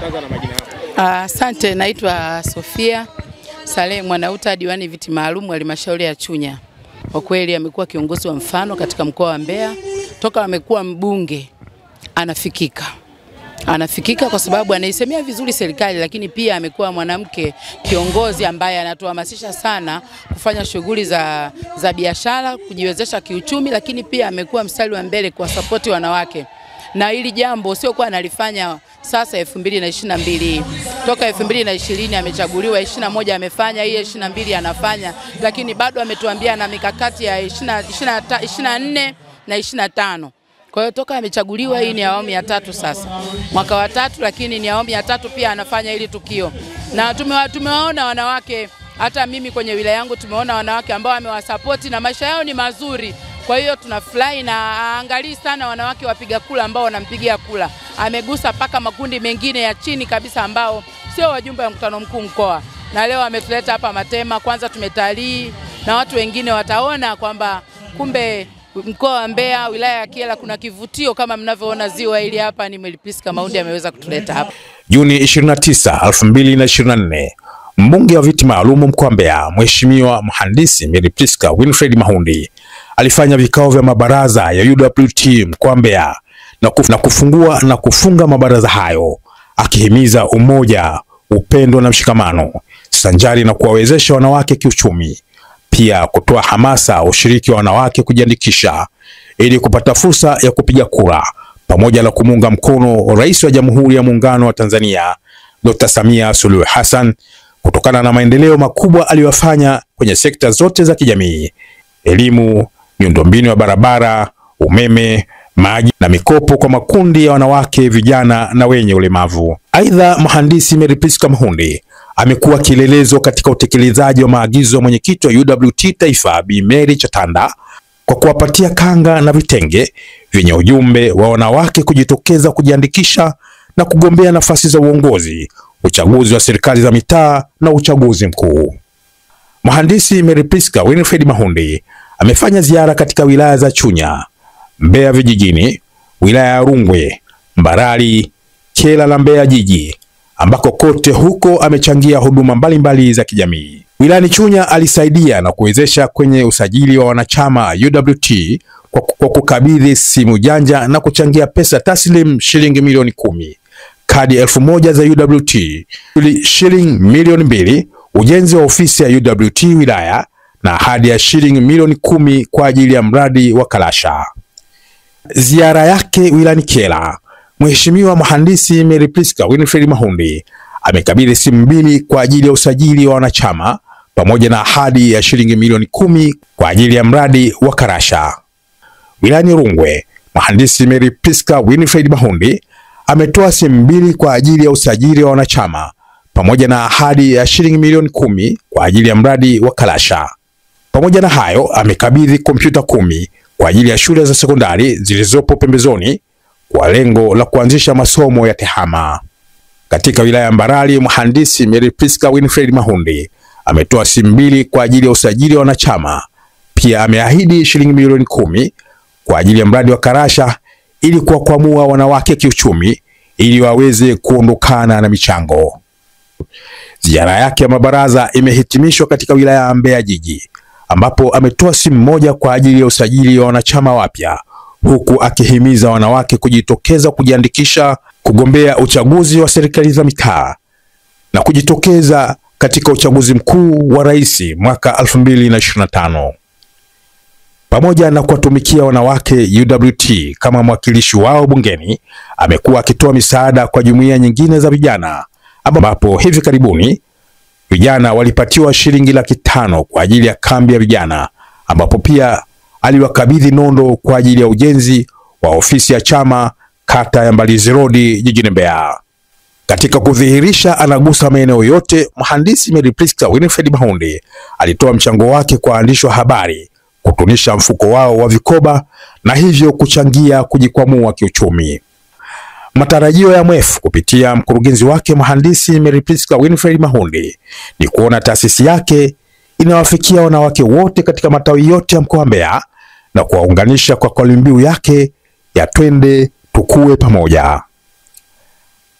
Tanza na majina yako. Asante, naitwa Sofia Saleh Mwanauta, diwani viti maalum wa halmashauri ya Chunya. Kwa kweli amekuwa kiongozi wa mfano katika mkoa wa Mbeya. Toka amekuwa mbunge anafikika kwa sababu anaisemea vizuri serikali, lakini pia amekuwa mwanamke kiongozi ambaye anatuhamasisha sana kufanya shughuli za biashara, kujiwezesha kiuchumi, lakini pia amekuwa mstari wa mbele kwa support wanawake. Na hili jambo sio kwa analifanya sasa 2022. Toka 2020 amechaguliwa, 21 amefanya, hii 22 anafanya, lakini bado ametuambia na mikakati ya 24 na 25. Kwa hiyo toka amechaguliwa, hii ni awamu ya 3 sasa. Mwaka wa 3, lakini ni awamu ya 3 pia anafanya hili tukio. Na tumewaona wanawake, hata mimi kwenye wilaya yangu tumeona wanawake ambao amewasupport na maisha yao ni mazuri. Kwa hiyo tunafurahi na angalii sana wanawake wapiga kula ambao wanampigia kula. Amegusa paka makundi mengine ya chini kabisa ambao sio wajumbe wa mkutano mkuu mkoa. Na leo ametuleta hapa Matema, kwanza tumetalii na watu wengine wataona kwamba kumbe mkoa wa Mbeya, wilaya ya Kyela kuna kivutio kama mnavyoona ziwa hili hapa. Ni Mary Priska Mahundi ameweza kutuleta hapa. Juni 29, 2024, mbunge wa viti maalum mkoa wa Mbeya, Mheshimiwa Mhandisi Mary Priska Winfred Mahundi alifanya vikao vya mabaraza ya UWT mkoa wa Mbeya na kufungua na kufunga mabaraza hayo, akihimiza umoja, upendo na mshikamano sanjari na kuwawezesha wanawake kiuchumi. Pia kutoa hamasa ushiriki wa wanawake kujiandikisha ili kupata fursa ya kupiga kura, pamoja na kumuunga mkono Rais wa Jamhuri ya Muungano wa Tanzania Dr. Samia Suluhu Hassan kutokana na maendeleo makubwa aliyofanya kwenye sekta zote za kijamii: elimu, miundombinu ya barabara, umeme, maji na mikopo kwa makundi ya wanawake, vijana na wenye ulemavu. Aidha, Mhandisi Mary Priska Mahundi amekuwa kielelezo katika utekelezaji wa maagizo ya mwenyekiti wa UWT Taifa Bi Mary Chatanda kwa kuwapatia kanga na vitenge vyenye ujumbe wa wanawake kujitokeza kujiandikisha na kugombea nafasi za uongozi, uchaguzi wa serikali za mitaa na uchaguzi mkuu. Mhandisi Mary Priska Winfred Mahundi amefanya ziara katika wilaya za Chunya, Mbeya vijijini, wilaya ya Rungwe, Mbarali, Kyela na Mbeya jiji, ambako kote huko amechangia huduma mbalimbali za kijamii. Wilayani Chunya alisaidia na kuwezesha kwenye usajili wa wanachama UWT kwa kukabidhi simu janja na kuchangia pesa taslim shilingi milioni 10, kadi 1000 za UWT, shilingi milioni 2, ujenzi wa ofisi ya UWT wilaya na ahadi ya shilingi milioni 10 kwa ajili ya mradi wa Kalasha. Ziara yake wilayani Kyela, Mheshimiwa Mhandisi Mary Priska Winfred Mahundi amekabidhi simu 2 kwa ajili ya usajili wa wanachama pamoja na ahadi ya shilingi milioni 10 kwa ajili ya mradi wa Kalasha. Wilayani Rungwe, Mhandisi Mary Priska Winfred Mahundi ametoa simu 2 kwa ajili ya usajili wa wanachama pamoja na ahadi ya shilingi milioni 10 kwa ajili ya mradi wa Kalasha. Pamoja na hayo, amekabidhi kompyuta 10 kwa ajili ya shule za sekondari zilizopo pembezoni kwa lengo la kuanzisha masomo ya tehama. Katika wilaya ya Mbarali, mhandisi Mary Priska Winfred Mahundi ametoa simu 2 kwa ajili ya usajili wa wanachama. Pia ameahidi shilingi milioni 10 kwa ajili ya mradi wa Karasha ili kuwakwamua wanawake kiuchumi ili waweze kuondokana na michango. Ziara yake ya mabaraza imehitimishwa katika wilaya ya Mbeya jiji, ambapo ametoa simu 1 kwa ajili ya usajili wa wanachama wapya, huku akihimiza wanawake kujitokeza kujiandikisha kugombea uchaguzi wa serikali za mitaa na kujitokeza katika uchaguzi mkuu wa rais mwaka 2025. Pamoja na kuwatumikia wanawake, UWT kama mwakilishi wao bungeni amekuwa akitoa misaada kwa jumuiya nyingine za vijana, ambapo hivi karibuni vijana walipatiwa shilingi 500,000 kwa ajili ya kambi ya vijana, ambapo pia aliwakabidhi nondo kwa ajili ya ujenzi wa ofisi ya chama kata ya Mbalizi Road jijini Mbeya. Katika kudhihirisha anagusa maeneo yote, mhandisi Mary Priska Winfred Mahundi alitoa mchango wake kwa waandishi wa habari kutunisha mfuko wao wa vikoba na hivyo kuchangia kujikwamua kiuchumi. Matarajio ya MWEF kupitia mkurugenzi wake mhandisi Mary Priska Winfred Mahundi ni kuona taasisi yake inawafikia wanawake wote katika matawi yote ya mkoa wa Mbeya na kuwaunganisha kwa kauli mbiu yake ya twende tukue pamoja.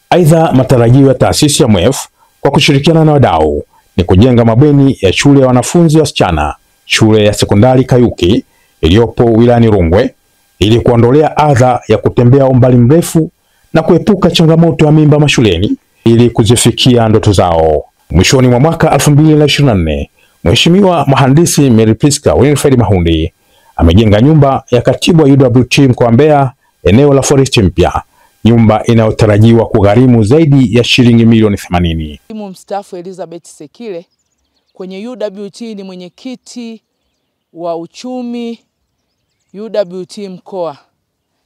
Aidha, matarajio ya taasisi ya MWEF kwa kushirikiana na wadau ni kujenga mabweni ya shule ya wanafunzi wasichana, shule ya sekondari Kayuki iliyopo wilayani Rungwe, ili kuondolea adha ya kutembea umbali mrefu na kuepuka changamoto ya mimba mashuleni ili kuzifikia ndoto zao. Mwishoni mwa mwaka 2024, Mheshimiwa Mhandisi Mary Priska Winfred Mahundi amejenga nyumba ya katibu wa UWT mkoa wa Mbeya eneo la Forest Mpya, nyumba inayotarajiwa kugharimu zaidi ya shilingi milioni 80. Mwalimu mstaafu Elizabeth Sekile kwenye UWT ni mwenyekiti wa uchumi UWT mkoa.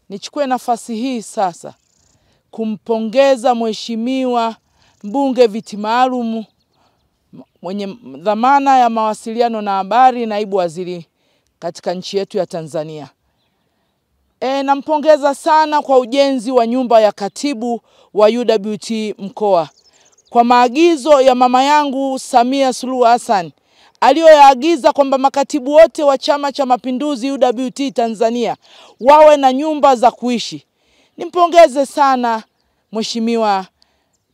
Nichukue nafasi hii sasa kumpongeza Mheshimiwa mbunge viti maalum mwenye dhamana ya mawasiliano na habari, naibu waziri katika nchi yetu ya Tanzania. Nampongeza sana kwa ujenzi wa nyumba ya katibu wa UWT mkoa. Kwa maagizo ya mama yangu Samia Suluhu Hassan aliyoyaagiza kwamba makatibu wote wa Chama cha Mapinduzi UWT Tanzania wawe na nyumba za kuishi. Nimpongeze sana Mheshimiwa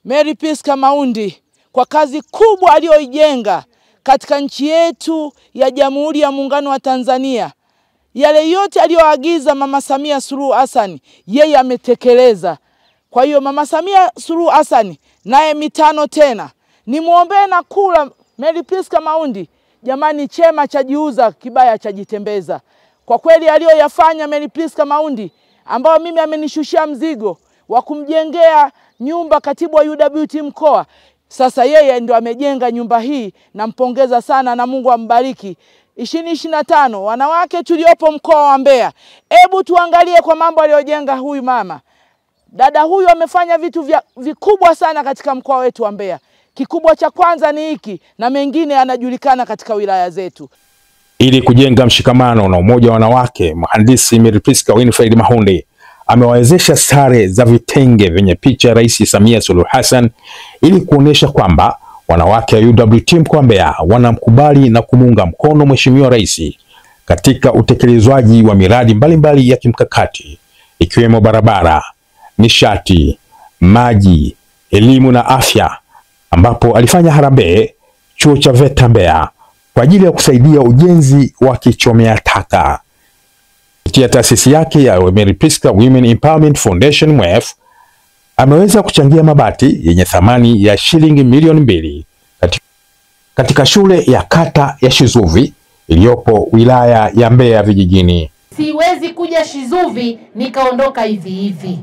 Mary Priska Mahundi kwa kazi kubwa aliyoijenga katika nchi yetu ya Jamhuri ya Muungano wa Tanzania. Yale yote aliyoagiza Mama Samia Suluhu Hassan yeye ametekeleza. Kwa hiyo Mama Samia Suluhu Hassan naye mitano tena. Nimuombee na kula Mary Priska Mahundi. Jamani, chema cha jiuza, kibaya cha jitembeza. Kwa kweli aliyoyafanya Mary Priska Mahundi, ambao mimi amenishushia mzigo wa kumjengea nyumba katibu wa UWT mkoa. Sasa yeye ndio amejenga nyumba hii, nampongeza sana na Mungu ambariki. 2025 wanawake tuliopo mkoa wa Mbeya, hebu tuangalie kwa mambo aliyojenga huyu mama. Dada huyu amefanya vitu vikubwa sana katika mkoa wetu wa Mbeya. Kikubwa cha kwanza ni hiki na mengine yanajulikana katika wilaya zetu. Ili kujenga mshikamano na umoja wa wanawake, mhandisi Mary Priska Winfred Mahundi amewawezesha sare za vitenge vyenye picha ya Rais Samia Suluhu Hassan ili kuonesha kwamba wanawake wa UWT mkoa wa Mbeya wanamkubali na kumuunga mkono Mheshimiwa Rais katika utekelezwaji wa miradi mbalimbali ya kimkakati ikiwemo barabara, nishati, maji, elimu na afya, ambapo alifanya harambee chuo cha VETA Mbeya kwa ajili ya kusaidia ujenzi wa kichomea taka. Kupitia taasisi yake ya Mary Priska Women Empowerment Foundation MWEF ameweza kuchangia mabati yenye thamani ya shilingi milioni 2 katika shule ya kata ya Shizuvi iliyopo wilaya ya Mbeya vijijini. Siwezi kuja Shizuvi nikaondoka hivi hivi,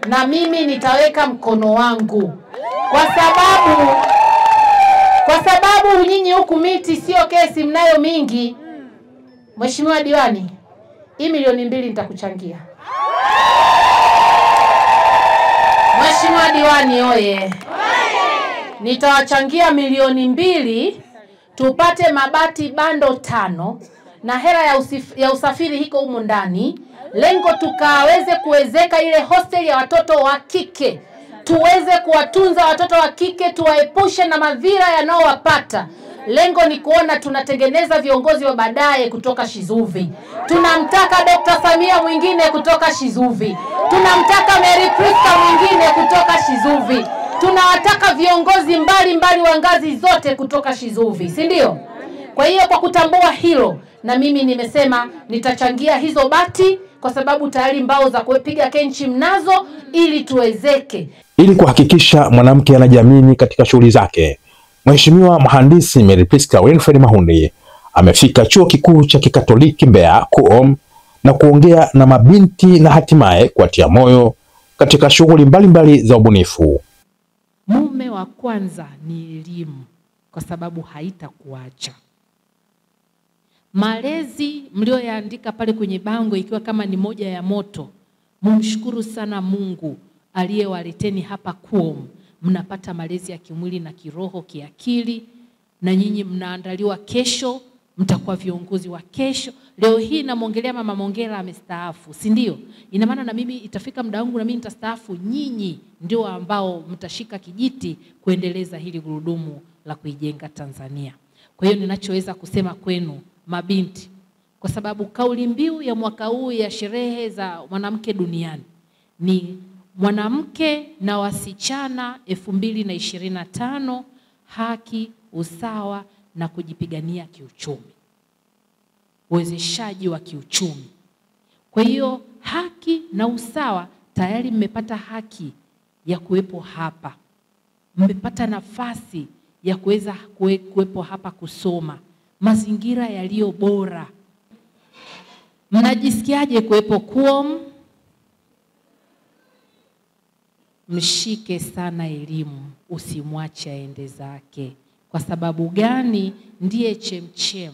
na mimi nitaweka mkono wangu kwa sababu nyinyi huku miti sio kesi mnayo mingi. Mheshimiwa Diwani, hii milioni 2 nitakuchangia. Mheshimiwa Diwani oye. Nitawachangia milioni 2 tupate mabati bando 5 na hela ya usafiri hiko humu ndani, lengo tukaweze kuwezeka ile hostel ya watoto wa kike, tuweze kuwatunza watoto wa kike, tuwaepushe na madhira yanayowapata. Lengo ni kuona tunatengeneza viongozi wa baadaye kutoka Shizuvi. Tunamtaka Dr. Samia mwingine kutoka Shizuvi. Tunamtaka Mary Priska mwingine kutoka Shizuvi. Tunawataka viongozi mbali wa ngazi zote kutoka Shizuvi, si ndio? Kwa hiyo kwa kutambua hilo, na mimi nimesema nitachangia hizo bati, kwa sababu tayari mbao za kupiga kenchi mnazo, ili tuwezeke. Ili kuhakikisha mwanamke anajiamini katika shughuli zake, Mheshimiwa Mhandisi Mary Priska Winfred Mahundi amefika Chuo Kikuu cha Kikatoliki Mbeya KUOM na kuongea na mabinti na hatimaye kuwatia moyo katika shughuli mbalimbali za ubunifu. Mume wa kwanza ni elimu, kwa sababu haitakuacha. Malezi mlioyaandika pale kwenye bango ikiwa kama ni moja ya moto, mumshukuru sana Mungu aliyewaleteni hapa KUOM. Mnapata malezi ya kimwili na kiroho, kiakili, na nyinyi mnaandaliwa kesho, mtakuwa viongozi wa kesho. Leo hii namwongelea Mama Mongela amestaafu, si ndio? Ina maana na mimi itafika muda wangu na mimi nitastaafu, nyinyi ndio ambao mtashika kijiti kuendeleza hili gurudumu la kuijenga Tanzania. Kwa hiyo ninachoweza kusema kwenu mabinti, kwa sababu kauli mbiu ya mwaka huu ya sherehe za mwanamke duniani ni mwanamke na wasichana 2025, haki, usawa na kujipigania kiuchumi, uwezeshaji wa kiuchumi. Kwa hiyo haki na usawa, tayari mmepata haki ya kuwepo hapa, mmepata nafasi ya kuweza kuwepo hapa kusoma, mazingira yaliyo bora. Mnajisikiaje kuwepo KUOM? Mshike sana elimu, usimwache aende zake. Kwa sababu gani? Ndiye chemchem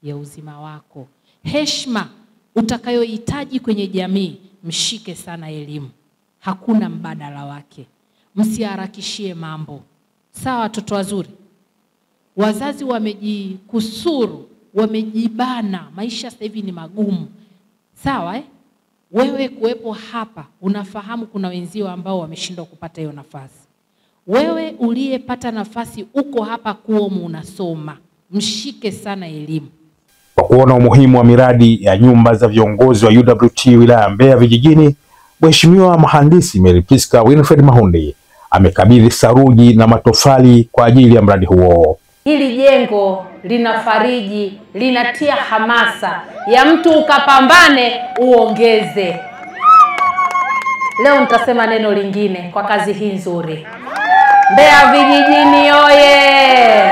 ya uzima wako. Heshima utakayohitaji kwenye jamii, mshike sana elimu. Hakuna mbadala wake. Msiharakishie mambo. Sawa watoto wazuri? Wazazi wamejikusuru, wamejibana, maisha sasa hivi ni magumu. Sawa Wewe kuwepo hapa, unafahamu kuna wenzio ambao wameshindwa kupata hiyo nafasi. Wewe uliyepata nafasi uko hapa KUOM unasoma, mshike sana elimu. Kwa kuona umuhimu wa miradi ya nyumba za viongozi wa UWT wilaya Mbeya vijijini, Mheshimiwa Mhandisi Mary Priska Winfred Mahundi amekabidhi saruji na matofali kwa ajili ya mradi huo. Hili jengo linafariji, linatia hamasa ya mtu ukapambane uongeze. Leo nitasema neno lingine kwa kazi hii nzuri. Mbeya vijijini oye!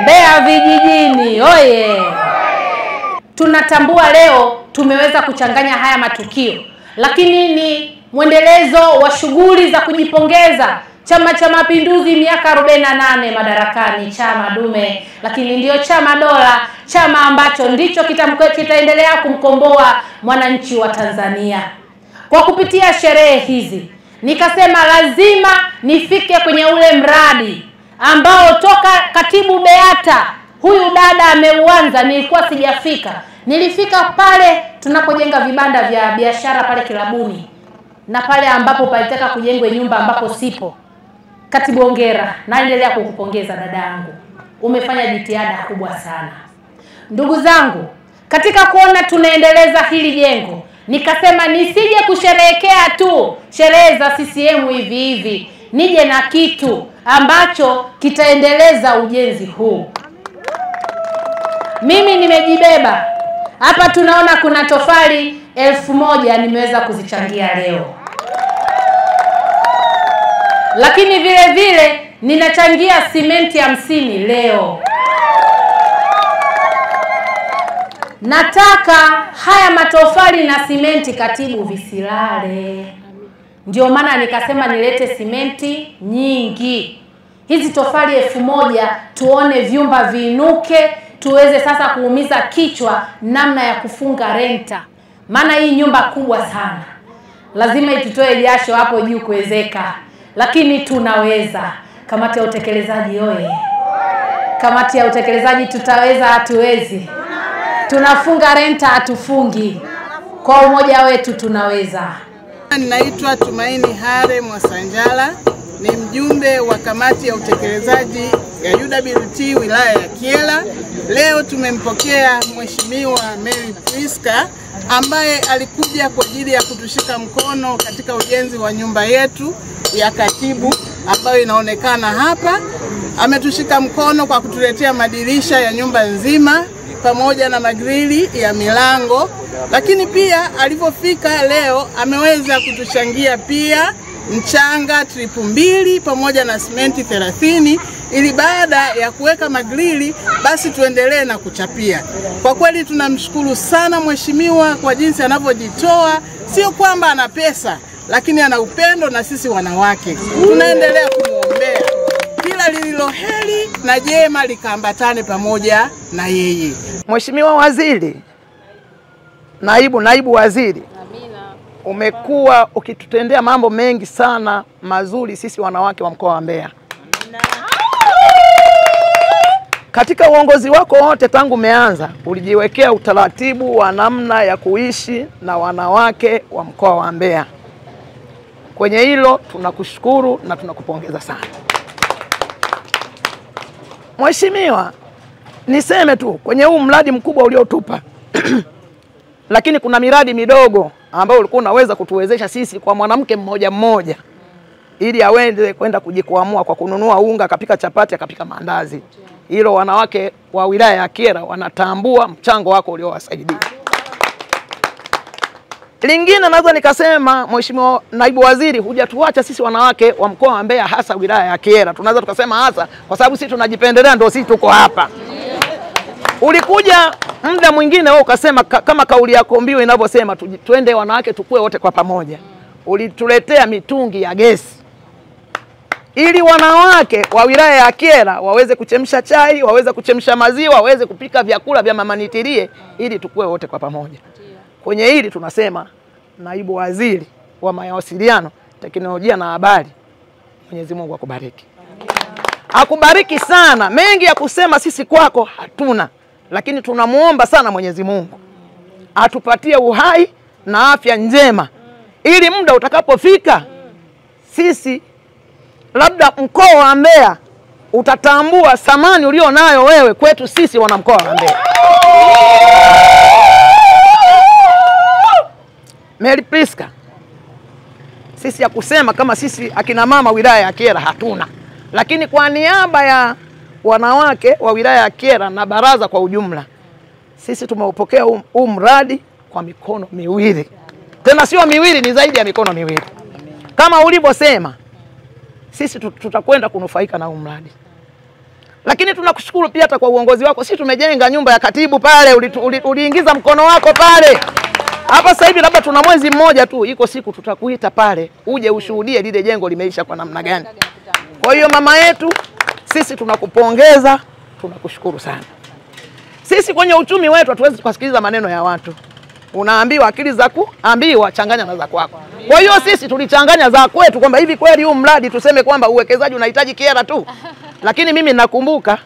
Mbeya vijijini oye! Tunatambua leo tumeweza kuchanganya haya matukio, lakini ni mwendelezo wa shughuli za kujipongeza. Chama cha Mapinduzi miaka 48 madarakani, chama dume, lakini ndio chama dola, chama ambacho ndicho kitaendelea kumkomboa mwananchi wa Tanzania. Kwa kupitia sherehe hizi, nikasema lazima nifike kwenye ule mradi ambao toka katibu Beata huyu dada ameuanza, nilikuwa sijafika. Nilifika pale tunapojenga vibanda vya biashara pale Kilabuni, na pale ambapo palitaka kujengwe nyumba ambapo sipo. Katibu, hongera, naendelea kukupongeza dada yangu. Umefanya jitihada kubwa sana. Ndugu zangu, katika kuona tunaendeleza hili jengo, nikasema nisije kusherehekea tu sherehe za CCM hivi hivi, nije na kitu ambacho kitaendeleza ujenzi huu. Mimi nimejibeba. Hapa tunaona kuna tofali 1000 nimeweza kuzichangia leo. Lakini vile vile ninachangia simenti 50 leo. Nataka haya matofali na simenti, katibu, visilale. Ndio maana nikasema nilete simenti nyingi. Hizi tofali 1000 tuone vyumba viinuke, tuweze sasa kuumiza kichwa namna ya kufunga renta. Maana hii nyumba kubwa sana, lazima itutoe jasho hapo juu kuwezeka. Lakini tunaweza. Kamati ya utekelezaji oye! Kamati ya utekelezaji, tutaweza hatuwezi? Tunafunga renta hatufungi? Kwa umoja wetu tunaweza. Ninaitwa Tumaini Hare Mwasanjala, ni mjumbe wa kamati ya utekelezaji ya UWT wilaya ya Kyela. Leo tumempokea Mheshimiwa Mary Priska ambaye alikuja kwa ajili ya kutushika mkono katika ujenzi wa nyumba yetu ya katibu ambayo inaonekana hapa. Ametushika mkono kwa kutuletea madirisha ya nyumba nzima pamoja na magrili ya milango, lakini pia alipofika leo ameweza kutuchangia pia mchanga tripu 2 pamoja na simenti 30 ili baada ya kuweka magrili basi tuendelee na kuchapia. Kwa kweli tunamshukuru sana mheshimiwa kwa jinsi anavyojitoa, sio kwamba ana pesa lakini ana upendo na sisi wanawake. Tunaendelea kumuombea kila lililoheri na jema likaambatane pamoja na yeye. Mheshimiwa Waziri, naibu waziri, umekuwa ukitutendea mambo mengi sana mazuri sisi wanawake wa mkoa wa Mbeya. Katika uongozi wako wote tangu umeanza, ulijiwekea utaratibu wa namna ya kuishi na wanawake wa mkoa wa Mbeya. Kwenye hilo tunakushukuru na tunakupongeza sana. Mheshimiwa, niseme tu kwenye huu mradi mkubwa uliotupa lakini kuna miradi midogo ambayo ulikuwa unaweza kutuwezesha sisi kwa mwanamke mmoja mmoja ili aweze kwenda kujikwamua kwa kununua unga, akapika chapati, akapika mandazi. Hilo wanawake wa wilaya ya Kyela wanatambua mchango wako uliowasaidia. Lingine naweza nikasema, Mheshimiwa Naibu Waziri, hujatuacha sisi wanawake wa mkoa wa Mbeya, hasa wilaya ya Kyela. Tunaweza tukasema hasa kwa sababu sisi tunajipendelea, ndio sisi tuko hapa. Ulikuja muda mwingine wewe ukasema kama kauli yako mbiu inavyosema twende wanawake tukue wote kwa pamoja. Ulituletea mitungi ya gesi ili wanawake wa wilaya ya Kyela waweze kuchemsha chai, waweze kuchemsha maziwa, waweze kupika vyakula vya mama nitilie ili tukue wote kwa pamoja. Kwenye hili tunasema Naibu Waziri wa Mawasiliano, Teknolojia na Habari, Mwenyezi Mungu akubariki. Akubariki sana. Mengi ya kusema sisi kwako hatuna, lakini tunamuomba sana Mwenyezi Mungu atupatie uhai na afya njema ili muda utakapofika sisi labda mkoa wa Mbeya utatambua thamani ulionayo wewe kwetu sisi wana mkoa wa Mbeya. Mary Priska, sisi ya kusema kama sisi akina mama wilaya ya Kyela hatuna, lakini kwa niaba ya wanawake wa wilaya ya Kyela na baraza kwa ujumla, sisi tumeupokea huu mradi kwa mikono miwili. Tena sio miwili, ni zaidi ya mikono miwili. Kama ulivyosema, sisi tutakwenda kunufaika na huu mradi. Lakini tunakushukuru pia hata kwa uongozi wako. Sisi tumejenga nyumba ya katibu pale, uliingiza mkono wako pale. Hapa sasa hivi labda tuna mwezi mmoja tu, iko siku tutakuita pale uje ushuhudie lile jengo limeisha kwa namna gani. Kwa hiyo mama yetu, sisi tunakupongeza, tunakushukuru sana. Sisi kwenye uchumi wetu hatuwezi kusikiliza maneno ya watu. Unaambiwa akili za kuambiwa changanya na za kwako. Kwa hiyo sisi tulichanganya za kwetu kwamba hivi kweli huu mradi tuseme kwamba uwekezaji unahitaji Kyela tu. Lakini mimi nakumbuka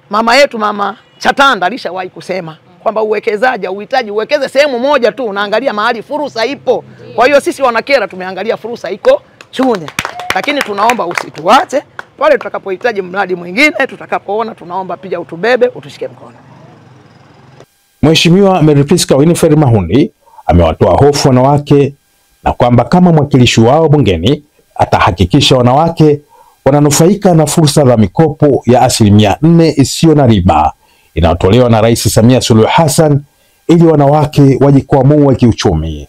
mama yetu Mama Chatanda alishawahi kusema kwamba uwekezaji hauhitaji uwekeze sehemu moja tu, unaangalia mahali fursa ipo. Kwa hiyo sisi wana Kyela tumeangalia fursa iko Chunya. Lakini tunaomba usituache pale tutakapohitaji mradi mwingine, tutakapoona tunaomba pia utubebe, utushike mkono. Mheshimiwa Mary Priska Winifred Mahundi amewatoa hofu wanawake na kwamba kama mwakilishi wao bungeni atahakikisha wanawake wananufaika na fursa za mikopo ya 4% isiyo na riba inayotolewa na Rais Samia Suluhu Hassan ili wanawake wajikwamue kiuchumi.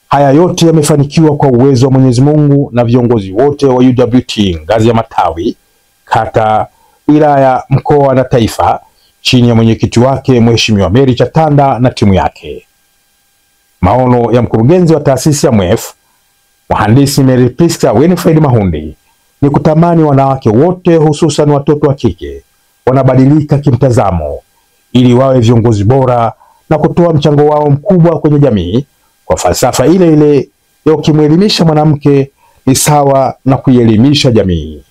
Haya yote yamefanikiwa kwa uwezo wa Mwenyezi Mungu na viongozi wote wa UWT ngazi ya matawi, kata, wilaya, mkoa na taifa chini ya mwenyekiti wake Mheshimiwa Mary Chatanda na timu yake. Maono ya mkurugenzi wa taasisi ya MWEF, Mhandisi Mary Priska Winifred Mahundi, ni kutamani wanawake wote hususan watoto wa kike wanabadilika kimtazamo ili wawe viongozi bora na kutoa mchango wao mkubwa kwenye jamii kwa falsafa ile ile ya ukimwelimisha mwanamke ni sawa na kuielimisha jamii.